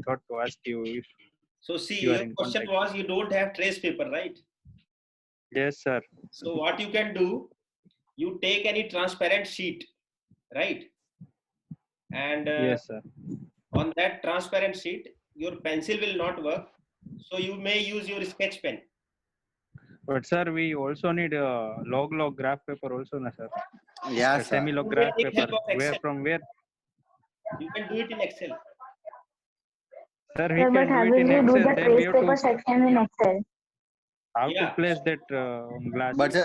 thought to ask you if So see, you are your in question contact. was you don't have trace paper, right? Yes, sir. So what you can do, you take any transparent sheet, right? And Yes, sir. on that transparent sheet, your pencil will not work. So you may use your sketch pen. But sir, we also need a log graph paper also, na sir. Yeah, A sir. semi-log You can graph take paper. help of Excel. Where? You can do it in Excel. Sir, we Sir, but can do how it will in we do Excel. the Then we trace have paper to section in Excel? how to Yeah. place that on glass. But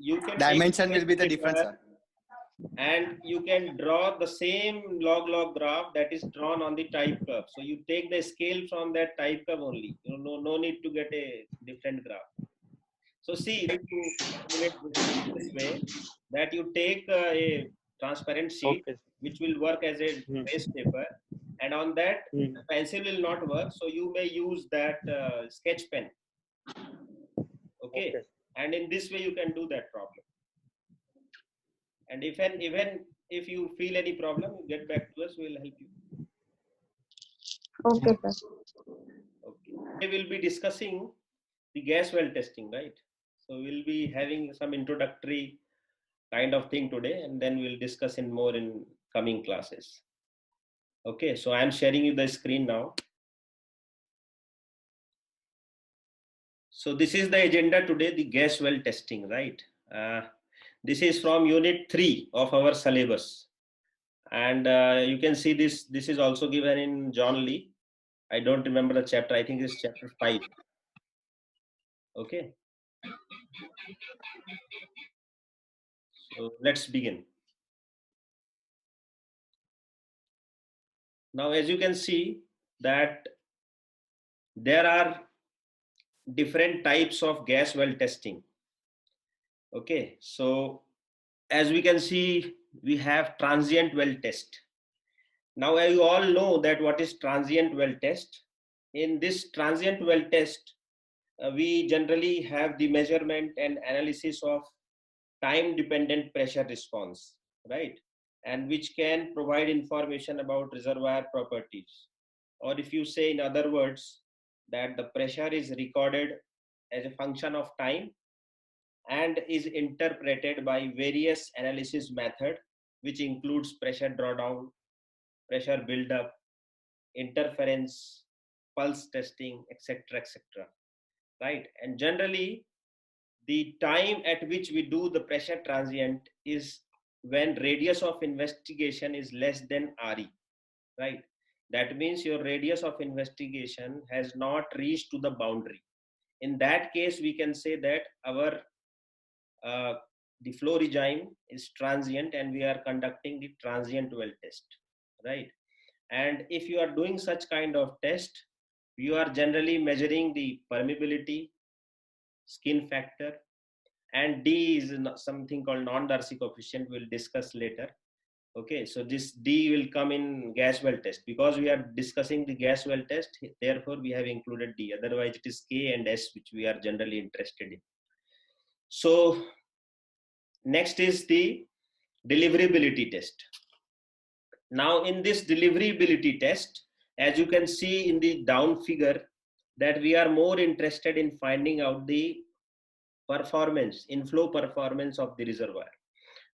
You can dimension take will be the trace difference, paper sir. and you can draw the same log graph that is drawn on the type curve. So you take the scale from that type curve only. You know, no need to get a different graph. So see, to formulate this way, that you take a transparent sheet Okay. which will work as a trace paper, and on that Hmm. the pencil will not work. So you may use that sketch pen. Okay, and in this way you can do that problem. And even if you feel any problem, you get back to us. We will help you. Okay, sir. Okay. We will be discussing the gas well testing, right? So we'll be having some introductory kind of thing today, and then we'll discuss in more in coming classes. Okay, so I'm sharing you the screen now. So this is the agenda today, the gas well testing, right? This is from unit 3 of our syllabus. And you can see this is also given in John Lee. I don't remember the chapter. I think it's chapter 5. Okay. So let's begin. Now, as you can see that there are different types of gas well testing. Okay. So as we can see, we have transient well test. Now, you all know that what is transient well test. In this transient well test, we generally have the measurement and analysis of time dependent pressure response, right? And which can provide information about reservoir properties. Or if you say in other words, that the pressure is recorded as a function of time and is interpreted by various analysis method, which includes pressure drawdown, pressure buildup, interference, pulse testing, etc., etc. Right? And generally, the time at which we do the pressure transient is when radius of investigation is less than RE, right? That means your radius of investigation has not reached to the boundary. In that case, we can say that our the flow regime is transient and we are conducting the transient well test, right? And if you are doing such kind of test, you are generally measuring the permeability, skin factor, and D is something called non-Darcy coefficient. We'll discuss later. Okay, so this D will come in gas well test because we are discussing the gas well test. Therefore, we have included D. Otherwise, it is K and S which we are generally interested in. So next is the deliverability test. Now, in this deliverability test, as you can see in the down figure, that we are more interested in finding out the performance, inflow performance of the reservoir.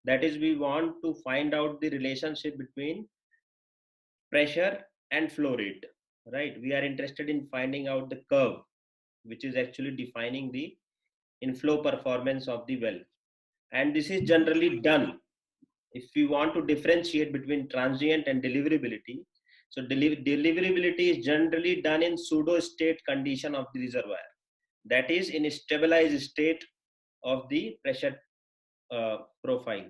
That is, we want to find out the relationship between pressure and flow rate, right? We are interested in finding out the curve, which is actually defining the inflow performance of the well. And this is generally done if we want to differentiate between transient and deliverability. So deliverability is generally done in pseudo state condition of the reservoir, that is in a stabilized state of the pressure profile.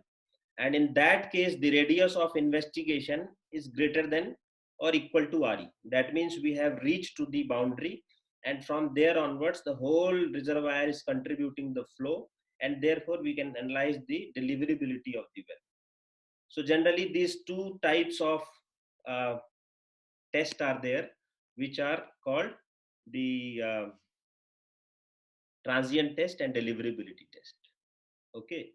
And in that case, the radius of investigation is greater than or equal to RE. That means we have reached to the boundary, and from there onwards, the whole reservoir is contributing the flow, and therefore we can analyze the deliverability of the well. So generally, these two types of tests are there, which are called the transient test and deliverability test. Okay.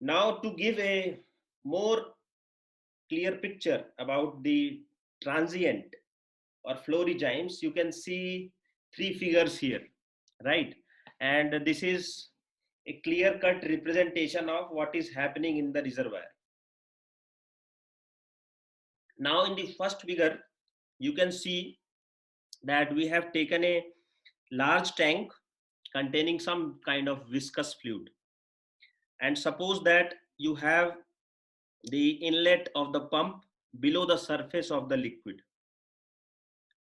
Now, to give a more clear picture about the transient or flow regimes, you can see three figures here, right? And this is a clear cut representation of what is happening in the reservoir. Now in the first figure, you can see that we have taken a large tank containing some kind of viscous fluid, and suppose that you have the inlet of the pump below the surface of the liquid,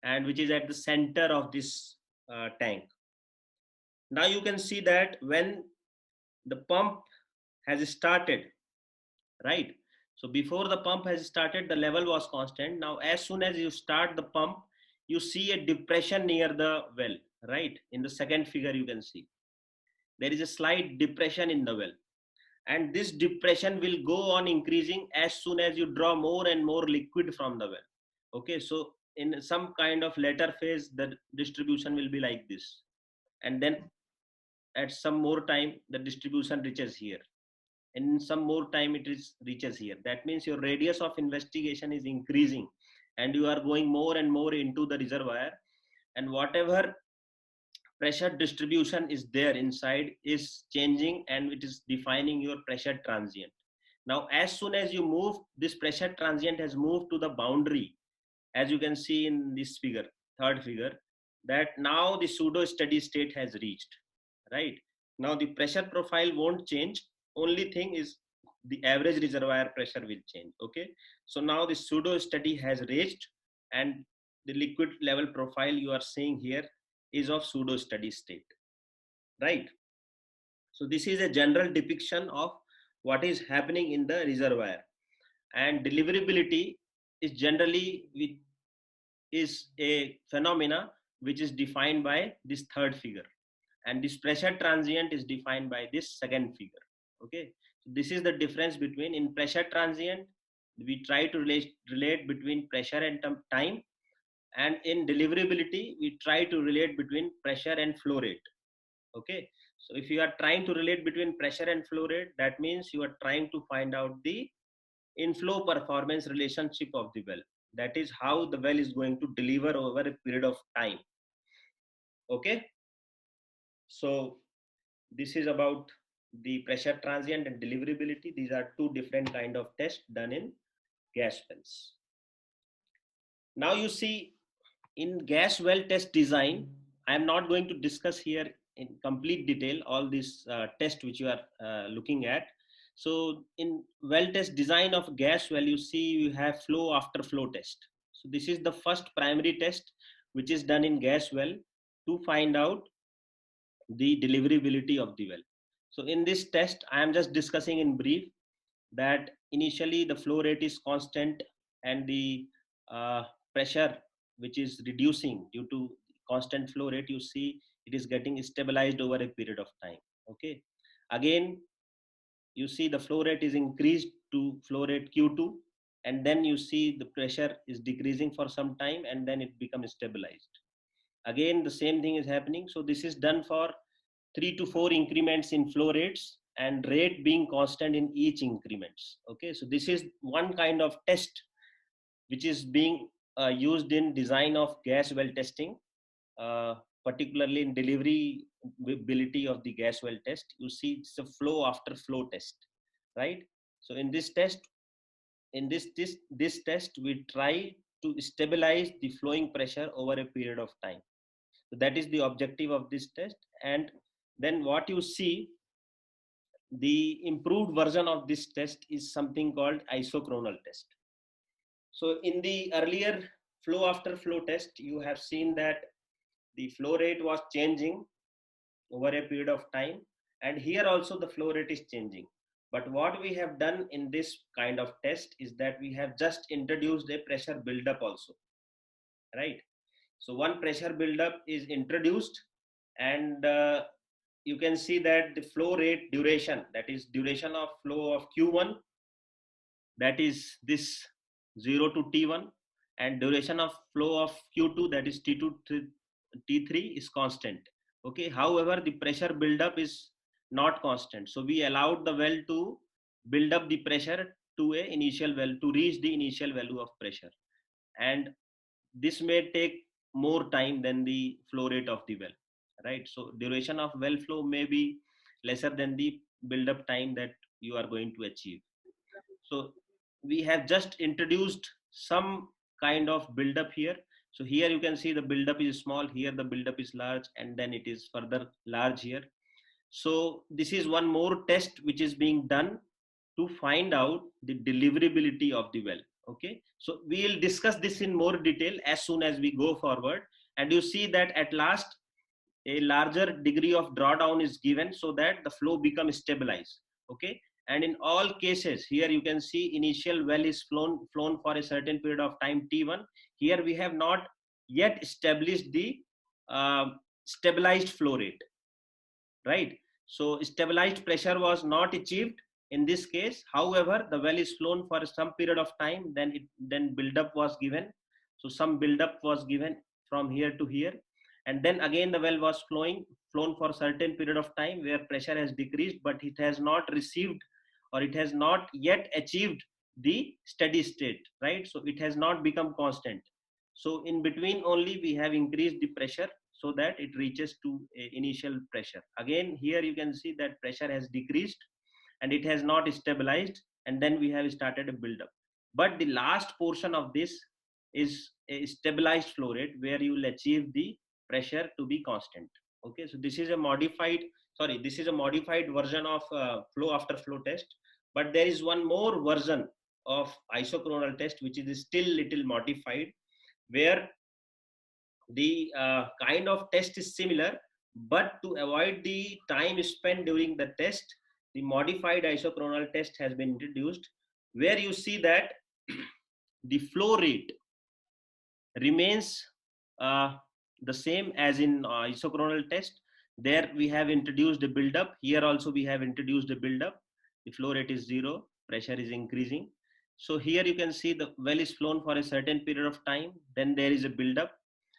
and which is at the center of this tank. Now you can see that when the pump has started, right? So before the pump has started, the level was constant. Now as soon as you start the pump, you see a depression near the well, right? In the second figure, you can see there is a slight depression in the well, and this depression will go on increasing as soon as you draw more and more liquid from the well. Okay, so in some kind of later phase, the distribution will be like this, and then at some more time the distribution reaches here, in some more time it is reaches here. That means your radius of investigation is increasing, and you are going more and more into the reservoir, and whatever pressure distribution is there inside is changing, and it is defining your pressure transient. Now as soon as you move, this pressure transient has moved to the boundary, as you can see in this figure, third figure, that now the pseudo steady state has reached, right? Now the pressure profile won't change, only thing is the average reservoir pressure will change. Okay, so now the pseudo steady has reached, and the liquid level profile you are seeing here is of pseudo steady state, right? So this is a general depiction of what is happening in the reservoir. And deliverability is generally is a phenomena which is defined by this third figure, and this pressure transient is defined by this second figure. Okay, so this is the difference between, in pressure transient we try to relate between pressure and time, and in deliverability we try to relate between pressure and flow rate. Okay, so if you are trying to relate between pressure and flow rate, that means you are trying to find out the inflow performance relationship of the well. That is how the well is going to deliver over a period of time. Okay, so this is about the pressure transient and deliverability. These are two different kind of tests done in gas wells. Now you see, in gas well test design, I am not going to discuss here in complete detail all these tests which you are looking at. So in well test design of gas well, you see you have flow after flow test. So this is the first primary test which is done in gas well to find out the deliverability of the well. So in this test, I am just discussing in brief that initially the flow rate is constant, and the pressure which is reducing due to constant flow rate, you see it is getting stabilized over a period of time. Okay, again you see the flow rate is increased to flow rate Q2, and then you see the pressure is decreasing for some time, and then it becomes stabilized. Again the same thing is happening. So this is done for 3 to 4 increments in flow rates, and rate being constant in each increments. Okay, so this is one kind of test which is being used in design of gas well testing, uh, particularly in deliverability of the gas well test. You see it's a flow after flow test, right? So in this test, in this test we try to stabilize the flowing pressure over a period of time. So that is the objective of this test. And then what you see, the improved version of this test is something called isochronal test. So in the earlier flow after flow test, you have seen that the flow rate was changing over a period of time, and here also the flow rate is changing. But what we have done in this kind of test is that we have just introduced a pressure buildup also, right? So one pressure buildup is introduced, and you can see that the flow rate duration, that is duration of flow of Q1, that is this 0 to T1, and duration of flow of Q2, that is T2 to T3, is constant. Okay, however the pressure buildup is not constant, so we allowed the well to build up the pressure to a initial value, to reach the initial value of pressure. And this may take more time than the flow rate of the well, right? So duration of well flow may be lesser than the build up time that you are going to achieve. So we have just introduced some kind of build up here. So here you can see the build up is small, here the build up is large, and then it is further large here. So this is one more test which is being done to find out the deliverability of the well. Okay, so we will discuss this in more detail as soon as we go forward. And you see that at last a larger degree of drawdown is given so that the flow becomes stabilized. Okay, and in all cases here you can see initial well is flown for a certain period of time t1. Here we have not yet established the uh, stabilized flow rate, right? So stabilized pressure was not achieved in this case. However, the well is flown for some period of time, then buildup was given. So some buildup was given from here to here, and then again the well was flown for a certain period of time where pressure has decreased, but it has not received, or it has not yet achieved the steady state, right? So it has not become constant. So in between only we have increased the pressure so that it reaches to a initial pressure. Again, here you can see that pressure has decreased and it has not stabilized, and then we have started a build-up. But the last portion of this is a stabilized flow rate where you will achieve the pressure to be constant. Okay, so this is a modified, sorry, this is a modified version of flow after flow test. But there is one more version of isochronal test which is still little modified, where the kind of test is similar, but to avoid the time spent during the test, the modified isochronal test has been introduced, where you see that the flow rate remains the same as in isochronal test. There we have introduced a buildup. Here also we have introduced a buildup. The flow rate is zero, pressure is increasing. So here you can see the well is flown for a certain period of time, then there is a buildup,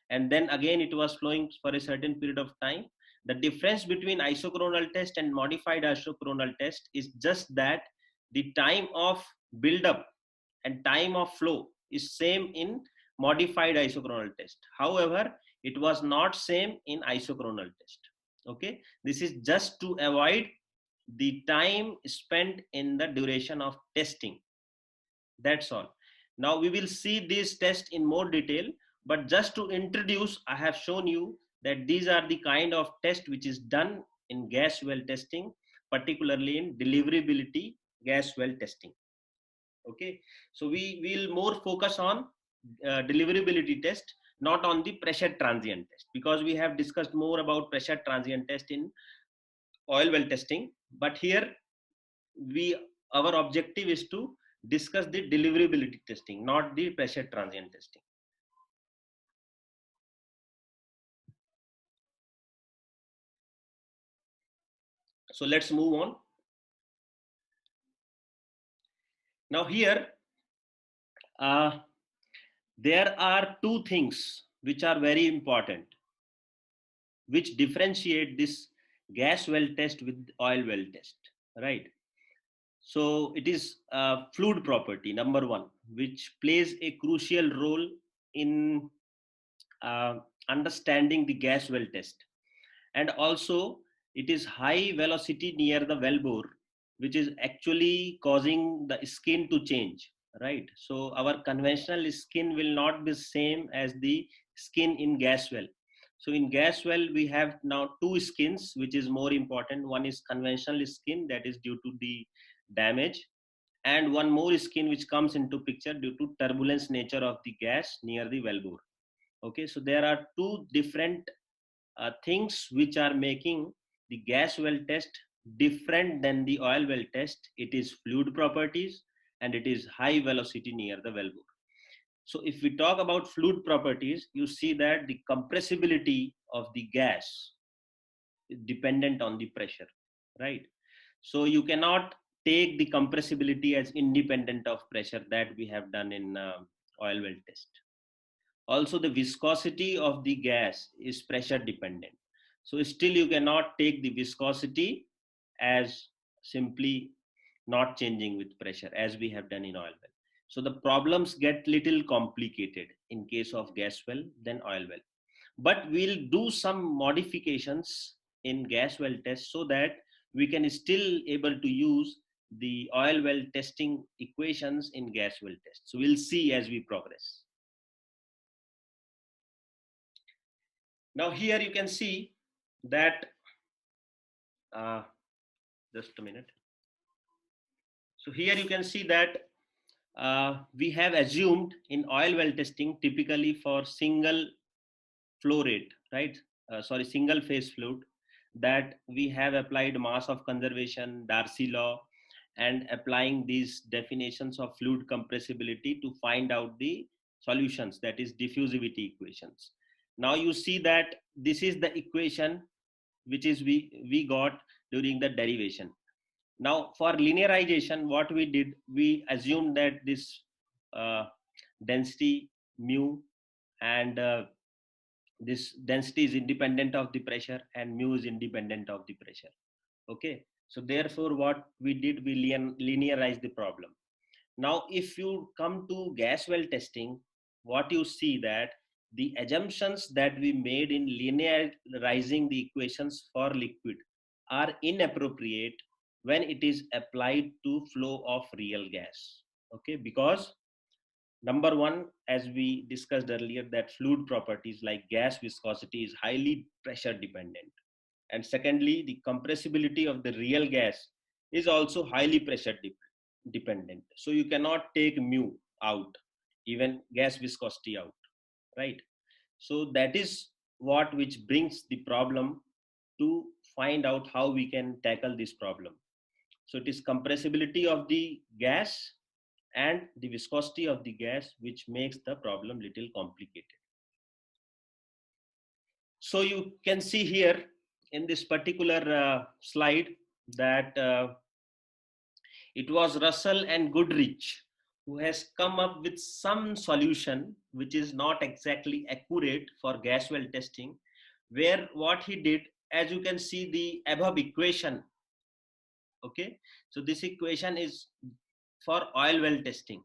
and then again it was flowing for a certain period of time. The difference between isochronal test and modified isochronal test is just that the time of buildup and time of flow is same in modified isochronal test. However, it was not same in isochronal test. Okay, this is just to avoid the time spent in the duration of testing. That's all. Now we will see this test in more detail, but just to introduce, I have shown you that these are the kind of test which is done in gas well testing, particularly in deliverability gas well testing. Okay, so we will more focus on deliverability test, not on the pressure transient test, because we have discussed more about pressure transient test in oil well testing. But here we, our objective is to discuss the deliverability testing, not the pressure transient testing. So let's move on. Now here there are two things which are very important, which differentiate this gas well test with oil well test, right? So it is fluid property, number one, which plays a crucial role in uh, understanding the gas well test. And also it is high velocity near the wellbore, which is actually causing the skin to change, right? So our conventional skin will not be same as the skin in gas well. So in gas well we have now two skins, which is more important. One is conventional skin, that is due to the damage, and one more skin which comes into picture due to turbulence nature of the gas near the wellbore. Okay, so there are two different things which are making the gas well test different than the oil well test. It is fluid properties and it is high velocity near the wellbore. So if we talk about fluid properties, you see that the compressibility of the gas is dependent on the pressure, right? So you cannot take the compressibility as independent of pressure that we have done in oil well test. Also, the viscosity of the gas is pressure dependent. So still you cannot take the viscosity as simply not changing with pressure as we have done in oil well. So the problems get little complicated. in case of gas well than oil well. But we'll do some modifications in gas well test so that we can still able to use the oil well testing equations in gas well test. So we'll see as we progress. Now here you can see that, just a minute. So here you can see that we have assumed in oil well testing typically for single flow rate, right? Single phase fluid, that we have applied mass of conservation, Darcy law, and applying these definitions of fluid compressibility to find out the solutions, that is diffusivity equations. Now you see that this is the equation which is we got during the derivation. Now for linearization, what we did, we assumed that this density mu and this density is independent of the pressure and mu is independent of the pressure. Okay, so therefore what we did, we linearize the problem. Now if you come to gas well testing, what you see that the assumptions that we made in linearizing the equations for liquid are inappropriate when it is applied to flow of real gas. Okay, because number one, as we discussed earlier, that fluid properties like gas viscosity is highly pressure dependent. And secondly, the compressibility of the real gas is also highly pressure dependent. So you cannot take mu out, even gas viscosity out, right? So that is what which brings the problem to find out how we can tackle this problem. So it is compressibility of the gas and the viscosity of the gas which makes the problem little complicated. So you can see here in this particular slide that it was Russell and Goodrich who has come up with some solution which is not exactly accurate for gas well testing, where what he did, as you can see the above equation. Okay, so this equation is for oil well testing,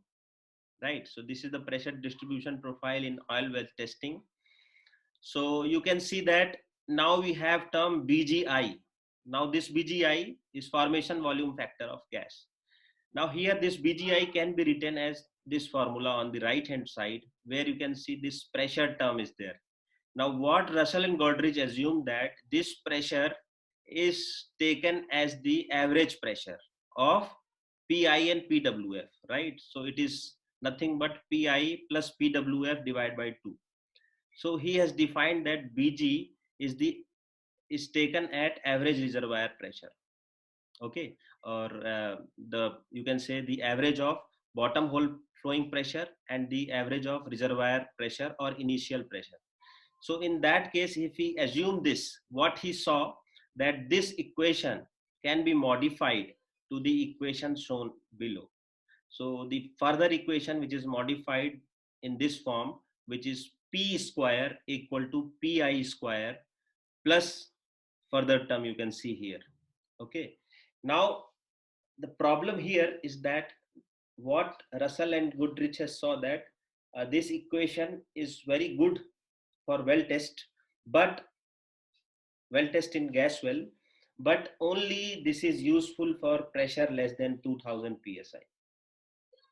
right? So this is the pressure distribution profile in oil well testing. So you can see that now we have term BGI. Now this BGI is formation volume factor of gas. Now here this BGI can be written as this formula on the right hand side, where you can see this pressure term is there. Now what Russell and Goodrich assumed that this pressure is taken as the average pressure of PI and PWF, right? So it is nothing but PI plus PWF divided by 2. So he has defined that BG is taken at average reservoir pressure. Okay, or you can say the average of bottom hole flowing pressure and the average of reservoir pressure or initial pressure. So in that case, if we assume this, what he saw that this equation can be modified to the equation shown below. So the further equation which is modified in this form, which is P square equal to PI square plus further term you can see here. Okay, now the problem here is that what Russell and Goodrich has saw that this equation is very good for well test, but well test in gas well, but only this is useful for pressure less than 2000 psi,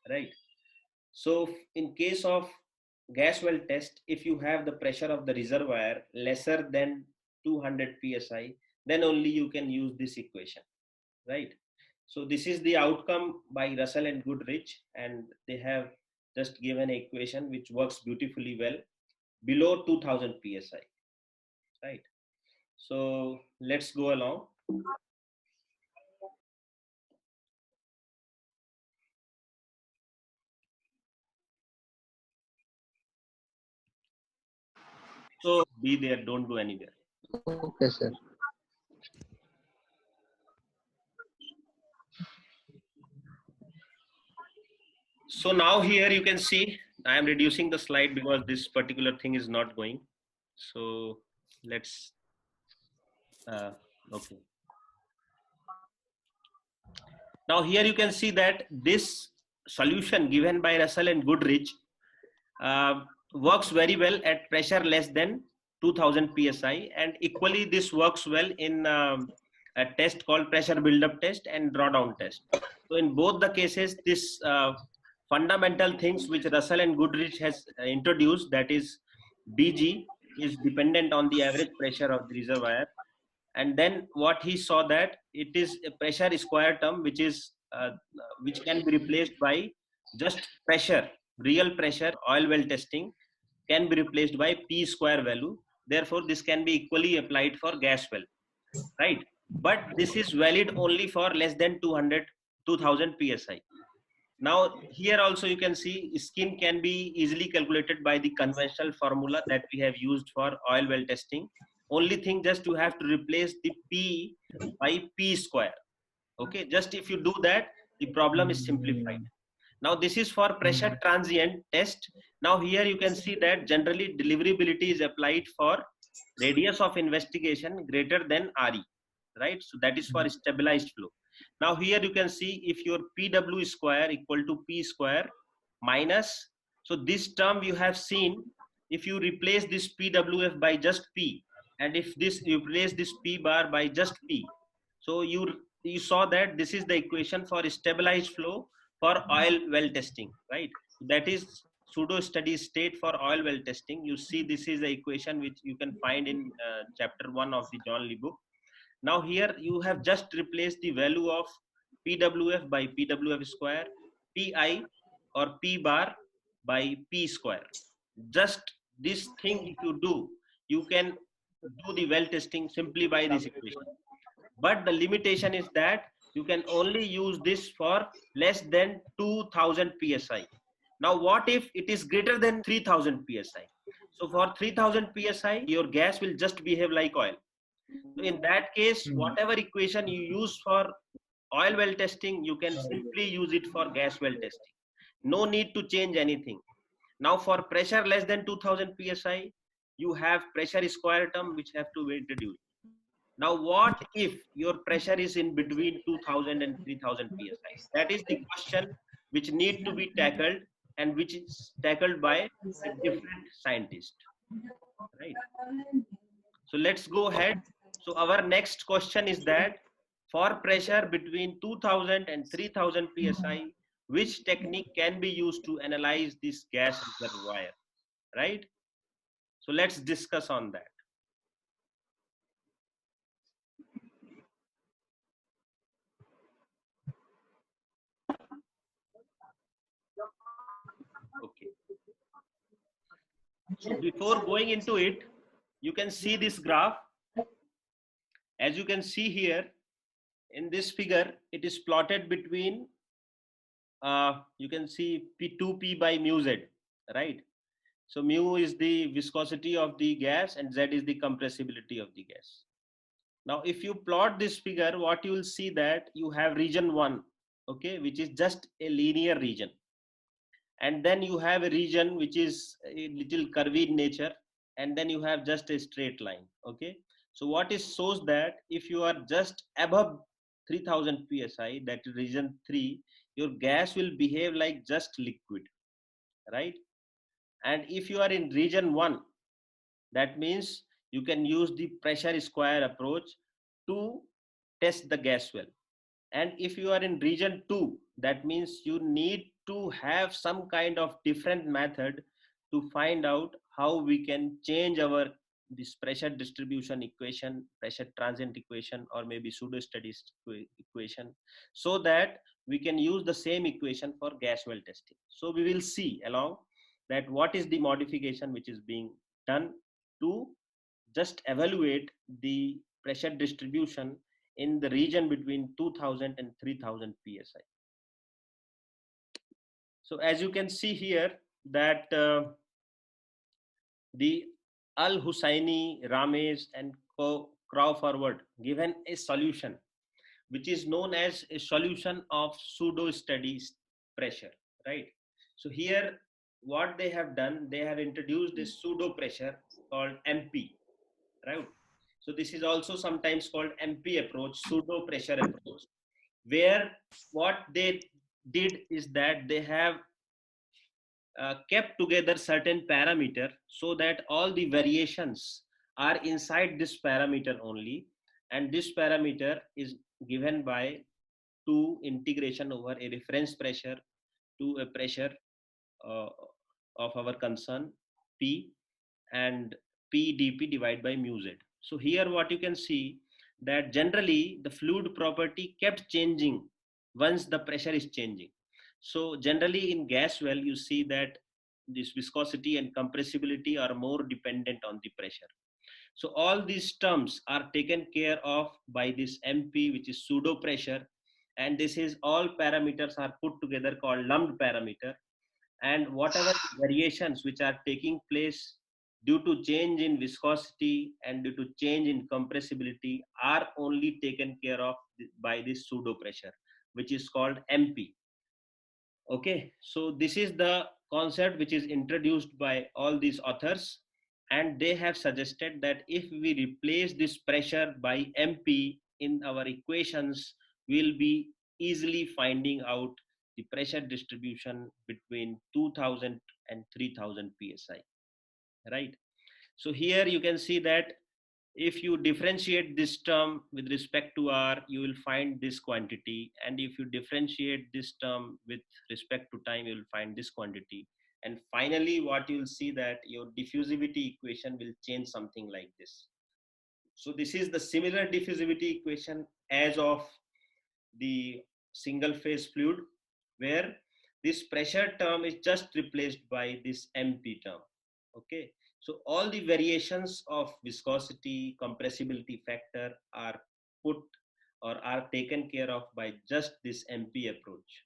right? So in case of gas well test, if you have the pressure of the reservoir lesser than 200 psi, then only you can use this equation, right? So this is the outcome by Russell and Goodrich, and they have just given an equation which works beautifully well below 2000 psi, right? So let's go along. So be there, don't go anywhere. Okay, sir. So now here you can see I am reducing the slide because this particular thing is not going. So let's okay. Now here you can see that this solution given by Russell and Goodrich works very well at pressure less than 2000 psi, and equally this works well in a test called pressure buildup test and drawdown test. So in both the cases, this fundamental things which Russell and Goodrich has introduced, that is dg is dependent on the average pressure of the reservoir, and then what he saw that it is a pressure square term which can be replaced by just pressure, real pressure. Oil well testing can be replaced by p square value. Therefore this can be equally applied for gas well, right? But this is valid only for less than 2000 psi. Now here also you can see skin can be easily calculated by the conventional formula that we have used for oil well testing. Only thing, just you have to replace the p by p square. Okay, just if you do that, the problem is simplified. Now this is for pressure transient test. Now here you can see that generally deliverability is applied for radius of investigation greater than RE, right? So that is for stabilized flow. Now here you can see if your PW square equal to P square minus, so this term you have seen, if you replace this PWF by just P, and if this you replace this P bar by just P, so you saw that this is the equation for stabilized flow for oil well testing, right? That is pseudo steady state for oil well testing. You see this is the equation which you can find in chapter 1 of the John Lee book. Now here you have just replaced the value of PWF by PWF square, PI or P bar by P square. Just this thing if you do, you can do the well testing simply by this equation. But the limitation is that you can only use this for less than 2000 psi. Now what if it is greater than 3000 psi? So for 3000 psi your gas will just behave like oil. So in that case, whatever equation you use for oil well testing, you can simply use it for gas well testing. No need to change anything. Now for pressure less than 2000 psi, you have pressure square term which have to be introduced. Now what if your pressure is in between 2000 and 3000 psi? That is the question which need to be tackled, and which is tackled by a different scientist, right? So let's go ahead. So our next question is that for pressure between 2000 and 3000 psi, which technique can be used to analyze this gas reservoir, right? So let's discuss on that. Okay. So before going into it, you can see this graph. As you can see here in this figure, it is plotted between, you can see P2P by mu Z, right? So mu is the viscosity of the gas and Z is the compressibility of the gas. Now, if you plot this figure, what you will see that you have region 1, okay, which is just a linear region. And then you have a region which is a little curvy in nature. And then you have just a straight line, okay. So what is shows that if you are just above 3000 psi, that is region 3, your gas will behave like just liquid, right? And if you are in region 1, that means you can use the pressure square approach to test the gas well. And if you are in region 2, that means you need to have some kind of different method to find out how we can change our this pressure distribution equation, pressure transient equation, or maybe pseudo steady equation, so that we can use the same equation for gas well testing. So we will see along that what is the modification which is being done to just evaluate the pressure distribution in the region between 2000 and 3000 psi. So as you can see here that the Al-Hussaini, Ramesh and Crawford given a solution which is known as a solution of pseudo steady pressure, right? So here what they have done, they have introduced this pseudo pressure called MP, right? So this is also sometimes called MP approach, pseudo pressure approach, where what they did is that they have kept together certain parameter so that all the variations are inside this parameter only, and this parameter is given by two integration over a reference pressure to a pressure uh, of our concern P, and P dP divided by mu z. So here what you can see, that generally the fluid property kept changing once the pressure is changing. So generally in gas well you see that this viscosity and compressibility are more dependent on the pressure. So all these terms are taken care of by this MP, which is pseudo pressure, and this is all parameters are put together called lumped parameter, and whatever variations which are taking place due to change in viscosity and due to change in compressibility are only taken care of by this pseudo pressure, which is called MP. Okay, so this is the concept which is introduced by all these authors, and they have suggested that if we replace this pressure by MP in our equations, we'll be easily finding out the pressure distribution between 2000 and 3000 psi, right? So here you can see that if you differentiate this term with respect to R, you will find this quantity. And if you differentiate this term with respect to time, you will find this quantity. And finally, what you will see that your diffusivity equation will change something like this. So this is the similar diffusivity equation as of the single phase fluid, where this pressure term is just replaced by this MP term. Okay, so all the variations of viscosity, compressibility factor are put or are taken care of by just this MP approach,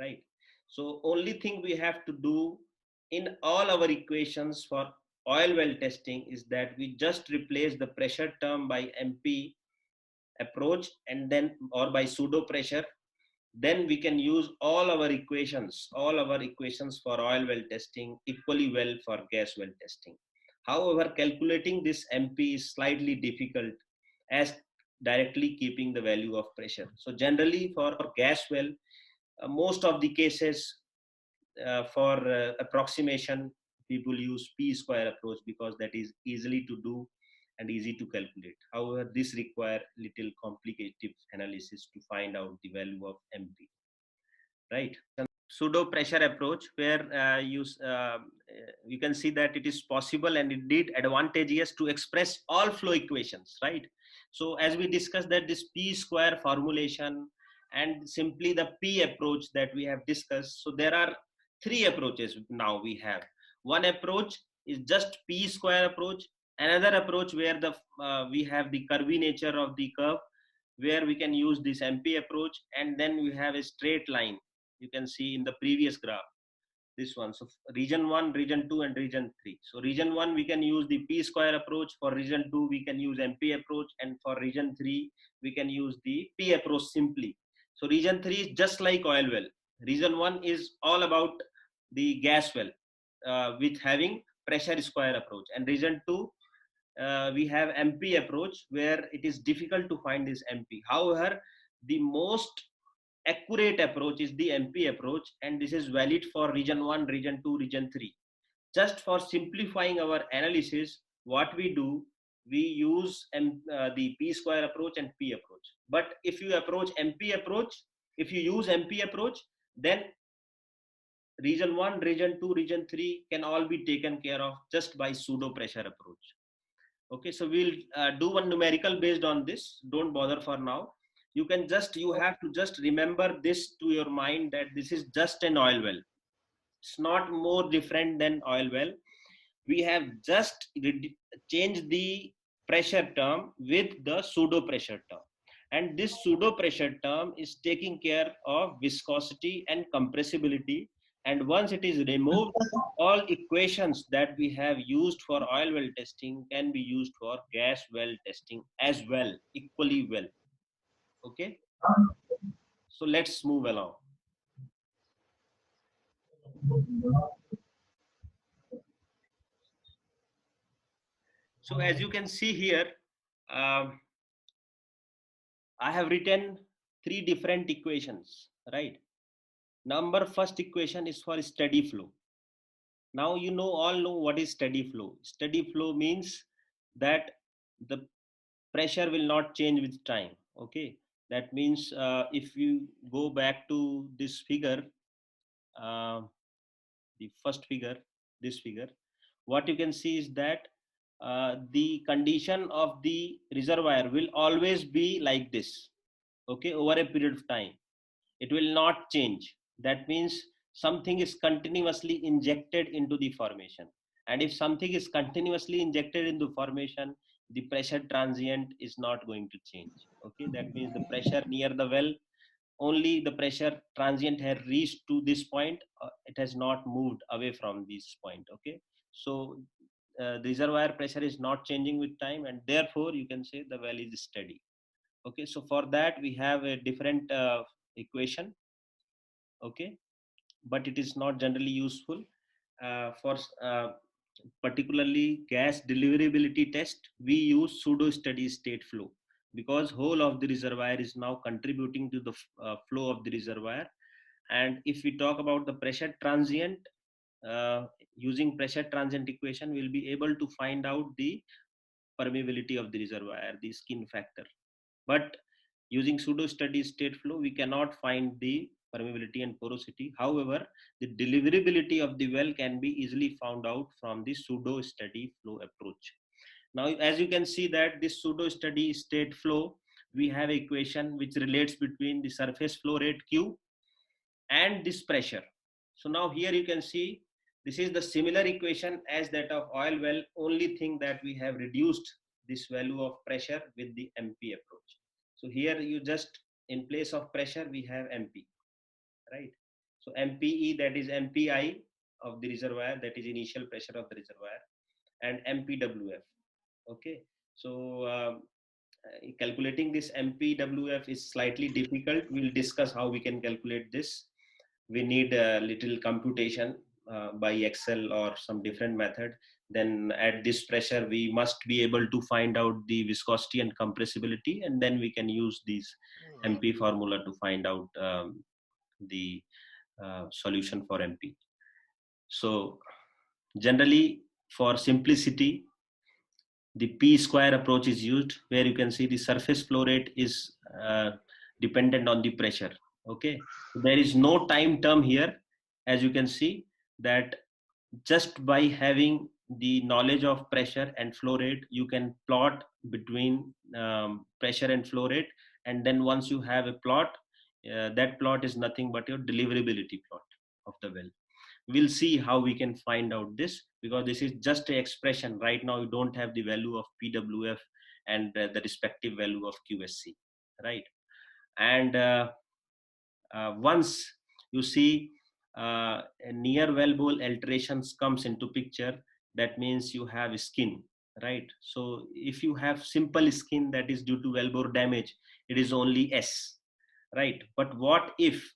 right? So only thing we have to do in all our equations for oil well testing is that we just replace the pressure term by MP approach, and then or by pseudo pressure, then we can use all our equations for oil well testing equally well for gas well testing. However, calculating this MP is slightly difficult as directly keeping the value of pressure. So generally for gas well, most of the cases for approximation, people use P square approach because that is easily to do and easy to calculate. However, this require little complicated analysis to find out the value of MP, right? Pseudo pressure approach, where you can see that it is possible and indeed advantageous to express all flow equations, right? So as we discussed that this P square formulation and simply the P approach that we have discussed, so there are three approaches now we have. One approach is just P square approach, another approach where the we have the curvy nature of the curve, where we can use this MP approach, and then we have a straight line. You can see in the previous graph this one. So region 1, region 2 and region 3. So region 1 we can use the P square approach, for region 2 we can use MP approach, and for region 3 we can use the P approach simply. So region 3 is just like oil well. Region 1 is all about the gas well with having pressure square approach, and region 2 we have MP approach where it is difficult to find this MP. However, the most accurate approach is the MP approach, and this is valid for region 1, region 2, region 3. Just for simplifying our analysis, what we do, we use the P square approach and P approach. But if you approach MP approach, if you use MP approach, then region 1, region 2, region 3 can all be taken care of just by pseudo pressure approach. Okay, so we'll do one numerical based on this. Don't bother for now. You have to just remember this to your mind, that this is just an oil well. It's not more different than oil well. We have just changed the pressure term with the pseudo pressure term. And this pseudo pressure term is taking care of viscosity and compressibility. And once it is removed, all equations that we have used for oil well testing can be used for gas well testing as well, equally well. Okay, so let's move along. So as you can see here, I have written three different equations, right? First equation is for steady flow. Now you know all know what is steady flow. Steady flow means that the pressure will not change with time. Okay, that means if you go back to this figure, uh, the first figure, this figure, what you can see is that the condition of the reservoir will always be like this. Okay, over a period of time it will not change. That means something is continuously injected into the formation, and if something is continuously injected into formation, the pressure transient is not going to change. Okay, that means the pressure near the well, only the pressure transient has reached to this point, it has not moved away from this point. Okay, so the reservoir pressure is not changing with time, and therefore you can say the well is steady. Okay, so for that we have a different equation. Okay, but it is not generally useful for particularly gas deliverability test. We use pseudo steady state flow, because whole of the reservoir is now contributing to the flow of the reservoir. And if we talk about the pressure transient, uh, using pressure transient equation we'll be able to find out the permeability of the reservoir, the skin factor. But using pseudo steady state flow, we cannot find the permeability and porosity. However, the deliverability of the well can be easily found out from the pseudo steady flow approach. Now, as you can see that this pseudo steady state flow, we have equation which relates between the surface flow rate Q and this pressure. So now here you can see this is the similar equation as that of oil well, only thing that we have reduced this value of pressure with the MP approach. So here you just, in place of pressure we have MP, right? So MPE, that is MPI of the reservoir, that is initial pressure of the reservoir, and MPWF. Okay, so calculating this MPWF is slightly difficult. We'll discuss how we can calculate this. We need a little computation by Excel or some different method. Then at this pressure we must be able to find out the viscosity and compressibility, and then we can use these MP formula to find out the solution for MP. So generally, for simplicity, the P square approach is used, where you can see the surface flow rate is dependent on the pressure. Okay, there is no time term here. As you can see that just by having the knowledge of pressure and flow rate, you can plot between pressure and flow rate. And then once you have a plot, that plot is nothing but your deliverability plot of the well. We'll see how we can find out this, because this is just a expression. Right now you don't have the value of PWF and the respective value of QSC, right? And once you see a near wellbore alterations comes into picture, that means you have skin, right? So if you have simple skin that is due to wellbore damage, it is only S, right? But what if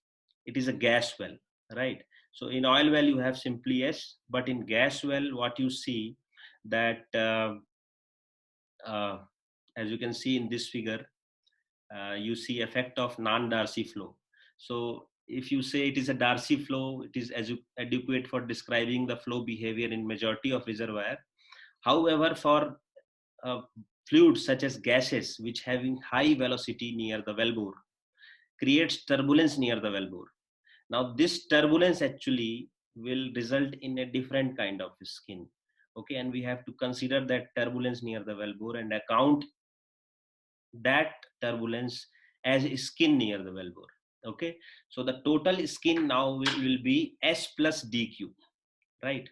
it is a gas well, right? So in oil well you have simply S, but in gas well what you see that uh, as you can see in this figure, you see effect of non-Darcy flow. So if you say it is a Darcy flow, it is adequate for describing the flow behavior in majority of reservoir. However, for fluids such as gases which having high velocity near the wellbore, creates turbulence near the wellbore. Now this turbulence actually will result in a different kind of skin. Okay, and we have to consider that turbulence near the wellbore and account that turbulence as skin near the wellbore. Okay, so the total skin now will be S plus dq, right?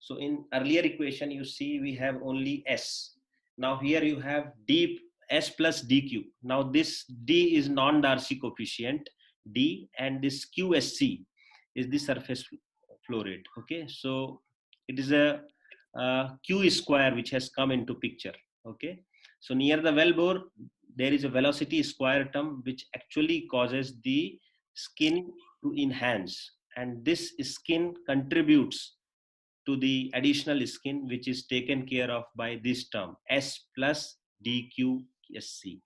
So in earlier equation you see we have only S. Now here you have d S plus dq. Now this d is non-Darcy coefficient d, and this QSC is the surface flow rate. Okay, so it is a Q square which has come into picture. Okay, so near the wellbore there is a velocity square term which actually causes the skin to enhance, and this skin contributes to the additional skin which is taken care of by this term S plus dqsc,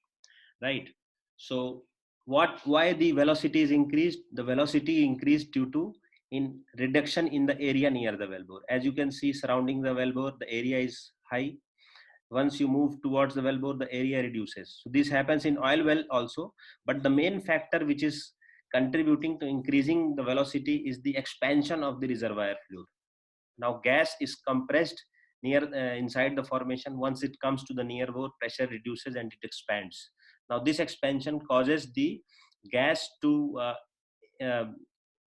right? So why the velocity is increased? The velocity increased due to in reduction in the area near the wellbore. As you can see, surrounding the wellbore, the area is high. Once you move towards the wellbore, the area reduces. So this happens in oil well also, but the main factor which is contributing to increasing the velocity is the expansion of the reservoir fluid. Now gas is compressed near inside the formation. Once it comes to the near bore, pressure reduces and it expands. Now this expansion causes the gas to uh,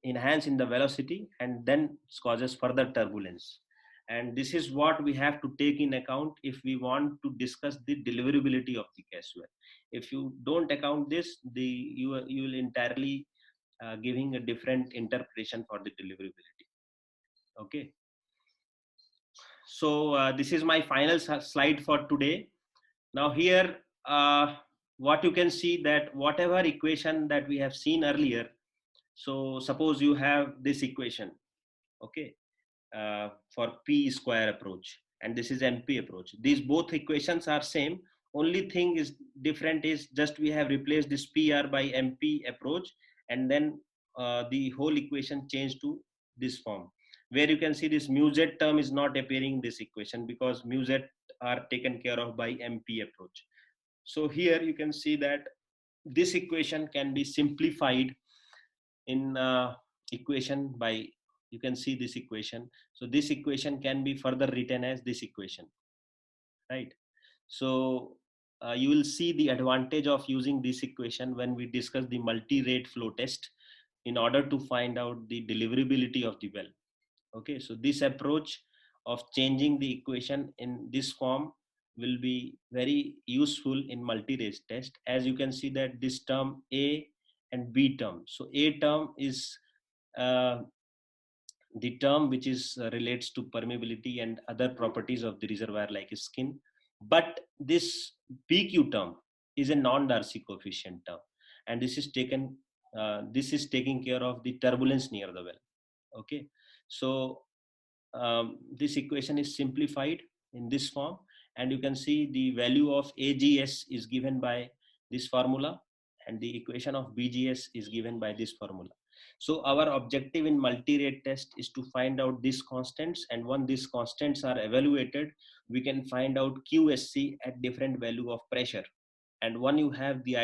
enhance in the velocity, and then causes further turbulence. And this is what we have to take in account if we want to discuss the deliverability of the gas well. If you don't account this, you will entirely giving a different interpretation for the deliverability. Okay, so this is my final slide for today. Now here, what you can see, that whatever equation that we have seen earlier, so suppose you have this equation, okay, for P square approach, and this is MP approach. These both equations are same. Only thing is different is just we have replaced this PR by MP approach, and then the whole equation changed to this form, where you can see this mu z term is not appearing in this equation because mu z are taken care of by MP approach. So here you can see that this equation can be simplified in equation by, you can see this equation. So this equation can be further written as this equation, right? So you will see the advantage of using this equation when we discuss the multi-rate flow test in order to find out the deliverability of the well. Okay, so this approach of changing the equation in this form will be very useful in multi-rate test. As you can see that this term A and B term. So A term is uh, the term which is relates to permeability and other properties of the reservoir like skin, but this PQ term is a non-Darcy coefficient term, and this is taking care of the turbulence near the well. Okay, so this equation is simplified in this form, and you can see the value of AGS is given by this formula, and the equation of BGS is given by this formula. So our objective in multi-rate test is to find out these constants, and when these constants are evaluated, we can find out QSC at different value of pressure. And once you have the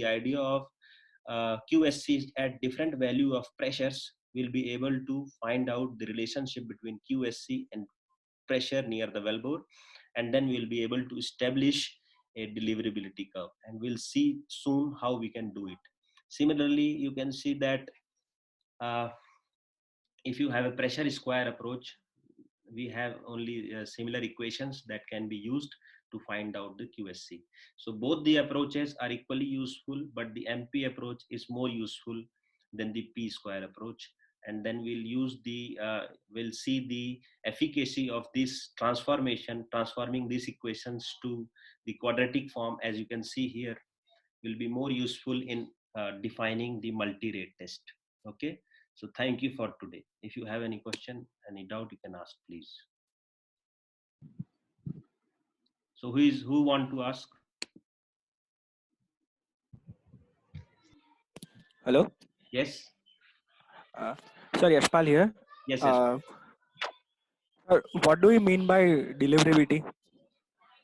idea of QSC at different value of pressures, we'll be able to find out the relationship between QSC and pressure near the wellbore, and then we'll be able to establish a deliverability curve, and we'll see soon how we can do it. Similarly, you can see that uh, if you have a pressure square approach, we have only similar equations that can be used to find out the QSC. So both the approaches are equally useful, but the MP approach is more useful than the P square approach. And then we'll see the efficacy of this transforming these equations to the quadratic form, as you can see here, will be more useful in defining the multi-rate test. Okay, so thank you for today. If you have any question, any doubt, you can ask, please. So who want to ask? Hello. Yes. Sorry, Yashpal here. Yes. Yes. What do you mean by deliverability?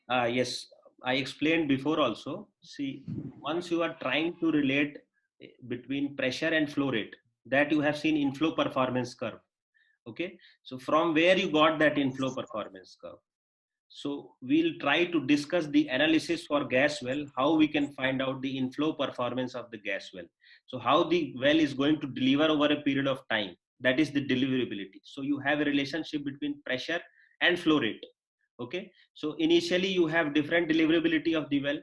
Yes, I explained before also. See, once you are trying to relate between pressure and flow rate, that you have seen inflow performance curve. Okay, so from where you got that inflow performance curve? So we'll try to discuss the analysis for gas well, how we can find out the inflow performance of the gas well. So how the well is going to deliver over a period of time, that is the deliverability. So you have a relationship between pressure and flow rate. Okay, so initially you have different deliverability of the well,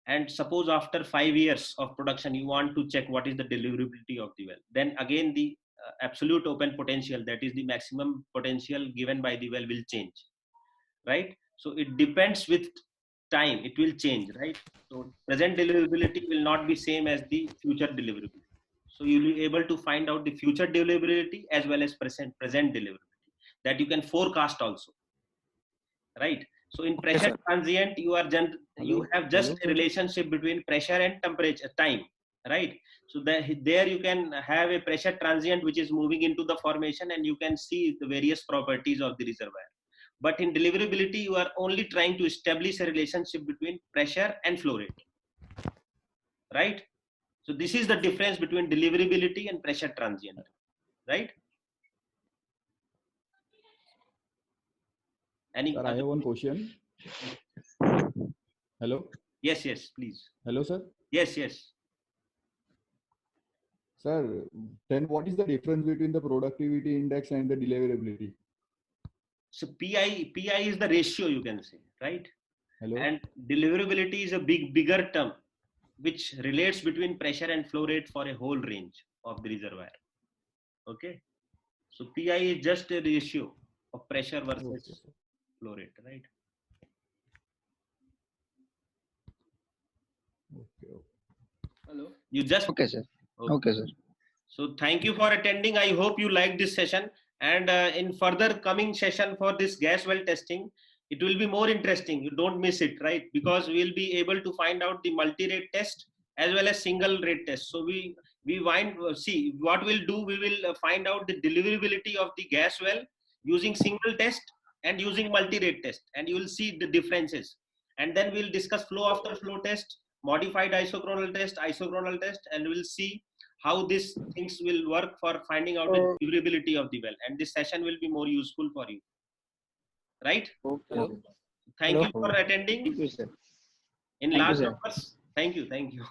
and suppose after 5 years of production you want to check what is the deliverability of the well, then again the absolute open potential, that is the maximum potential given by the well, will change, right? So it depends with time, it will change, right? So present deliverability will not be same as the future deliverability. So you'll be able to find out the future deliverability as well as present deliverability, that you can forecast also, right? So in pressure transient, you have just a relationship between pressure and temperature time. right? So there you can have a pressure transient which is moving into the formation, and you can see the various properties of the reservoir. But in deliverability, you are only trying to establish a relationship between pressure and flow rate, right? So this is the difference between deliverability and pressure transient, right? Any Sir, I have one question. Hello? Yes, yes, please. Hello, sir. Yes, yes. Sir, then what is the difference between the productivity index and the deliverability? So PI is the ratio, you can say, right? Hello? And deliverability is a bigger term which relates between pressure and flow rate for a whole range of the reservoir. Okay. So PI is just a ratio of pressure versus Okay, sir. flow rate, right? Okay, okay. Hello. You just Okay, sir. okay. Okay, sir. So thank you for attending. I hope you liked this session, and in further coming session for this gas well testing, it will be more interesting. You don't miss it, right? Because we'll be able to find out the multi-rate test as well as single rate test. So we see what we'll do. We will find out the deliverability of the gas well using single test and using multi-rate test, and you will see the differences. And then we'll discuss flow after flow test, modified isochronal test, and we'll see how these things will work for finding out the durability of the well, and this session will be more useful for you, right? Okay. Thank you Hello. for attending Thank you, sir. in Thank you, large sir. numbers. Thank you.